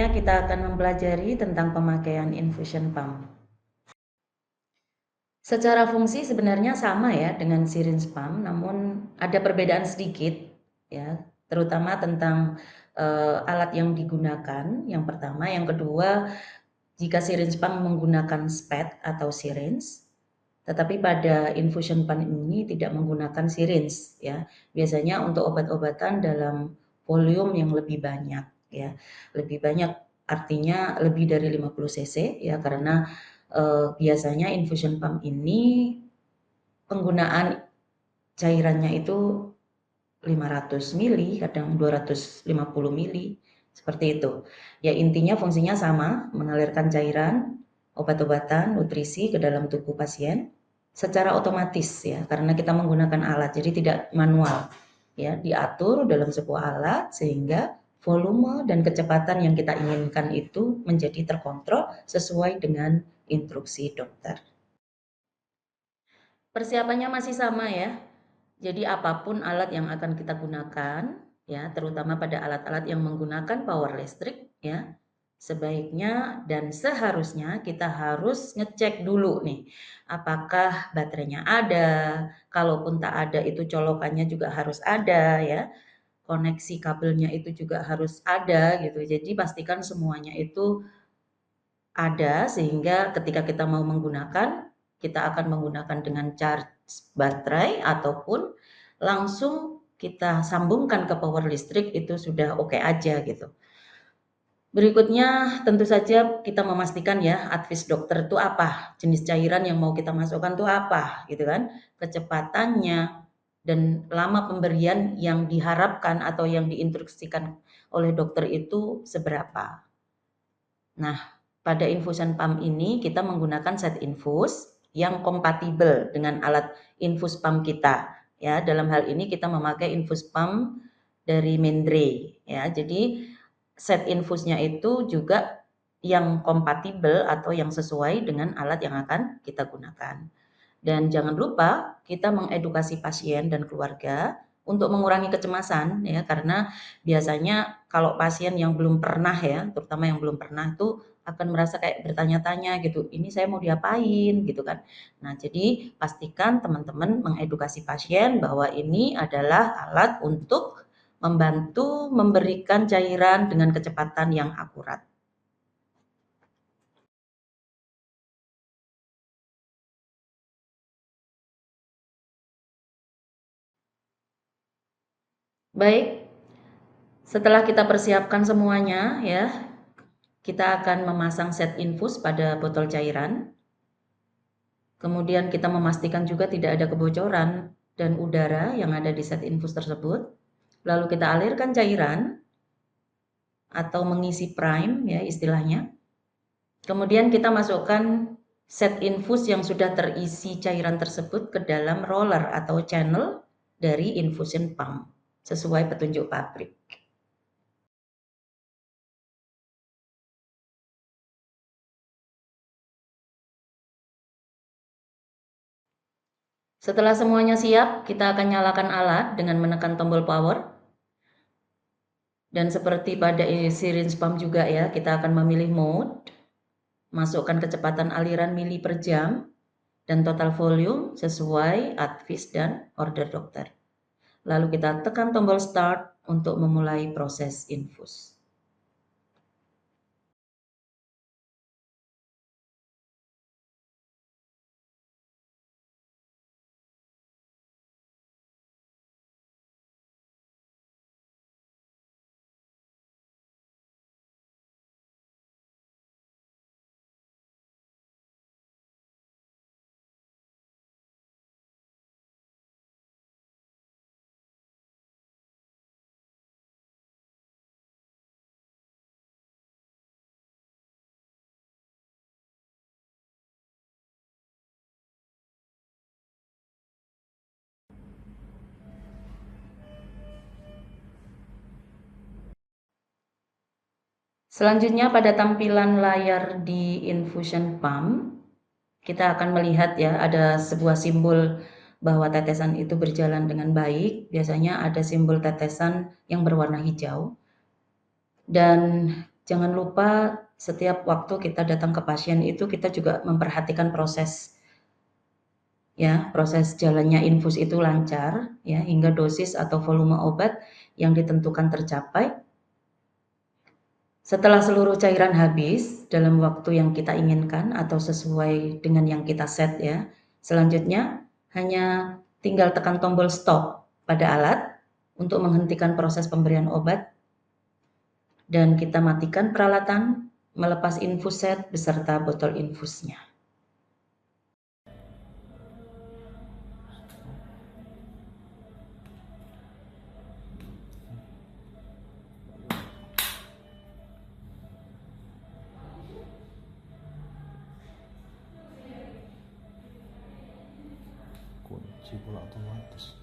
selanjutnya kita akan mempelajari tentang pemakaian infusion pump. Secara fungsi sebenarnya sama ya dengan syringe pump, namun ada perbedaan sedikit ya, terutama tentang alat yang digunakan. Yang pertama, yang kedua, jika syringe pump menggunakan spad atau syringe, tetapi pada infusion pump ini tidak menggunakan syringe ya. Biasanya untuk obat-obatan dalam volume yang lebih banyak ya. Lebih banyak artinya lebih dari 50 cc ya, karena biasanya infusion pump ini penggunaan cairannya itu 500 mili, kadang 250 mili, seperti itu. Ya intinya fungsinya sama, mengalirkan cairan, obat-obatan, nutrisi ke dalam tubuh pasien secara otomatis ya, karena kita menggunakan alat, jadi tidak manual. Ya, diatur dalam sebuah alat sehingga volume dan kecepatan yang kita inginkan itu menjadi terkontrol sesuai dengan instruksi dokter. Persiapannya masih sama ya. Jadi apapun alat yang akan kita gunakan, ya, terutama pada alat-alat yang menggunakan power listrik, ya, sebaiknya dan seharusnya kita harus ngecek dulu nih, apakah baterainya ada, kalaupun tak ada itu colokannya juga harus ada, ya, koneksi kabelnya itu juga harus ada gitu. Jadi pastikan semuanya itu ada sehingga ketika kita mau menggunakan, kita akan menggunakan dengan charge baterai ataupun langsung kita sambungkan ke power listrik itu sudah oke aja gitu. Berikutnya tentu saja kita memastikan ya advice dokter itu apa, jenis cairan yang mau kita masukkan itu apa gitu kan, kecepatannya dan lama pemberian yang diharapkan atau yang diinstruksikan oleh dokter itu seberapa. Nah, pada infusion pump ini kita menggunakan set infus yang kompatibel dengan alat infus pump kita. Ya, dalam hal ini kita memakai infus pump dari Mindray. Ya, jadi set infusnya itu juga yang kompatibel atau yang sesuai dengan alat yang akan kita gunakan. Dan jangan lupa kita mengedukasi pasien dan keluarga untuk mengurangi kecemasan ya, karena biasanya kalau pasien yang belum pernah ya, terutama yang belum pernah itu akan merasa kayak bertanya-tanya gitu, ini saya mau diapain gitu kan. Nah, jadi pastikan teman-teman mengedukasi pasien bahwa ini adalah alat untuk membantu memberikan cairan dengan kecepatan yang akurat. Baik, setelah kita persiapkan semuanya ya, kita akan memasang set infus pada botol cairan. Kemudian kita memastikan juga tidak ada kebocoran dan udara yang ada di set infus tersebut. Lalu kita alirkan cairan atau mengisi prime ya istilahnya. Kemudian kita masukkan set infus yang sudah terisi cairan tersebut ke dalam roller atau channel dari infusion pump sesuai petunjuk pabrik. Setelah semuanya siap, kita akan nyalakan alat dengan menekan tombol power. Dan seperti pada syringe pump juga ya, kita akan memilih mode, masukkan kecepatan aliran mili per jam, dan total volume sesuai advice dan order dokter. Lalu kita tekan tombol start untuk memulai proses infus. Selanjutnya pada tampilan layar di infusion pump, kita akan melihat ya ada sebuah simbol bahwa tetesan itu berjalan dengan baik. Biasanya ada simbol tetesan yang berwarna hijau. Dan Jangan lupa setiap waktu kita datang ke pasien itu kita juga memperhatikan proses jalannya infus itu lancar ya, hingga dosis atau volume obat yang ditentukan tercapai. Setelah seluruh cairan habis dalam waktu yang kita inginkan atau sesuai dengan yang kita set ya, selanjutnya hanya tinggal tekan tombol stop pada alat untuk menghentikan proses pemberian obat dan kita matikan peralatan, melepas infus set beserta botol infusnya. Kunci pula otomatis.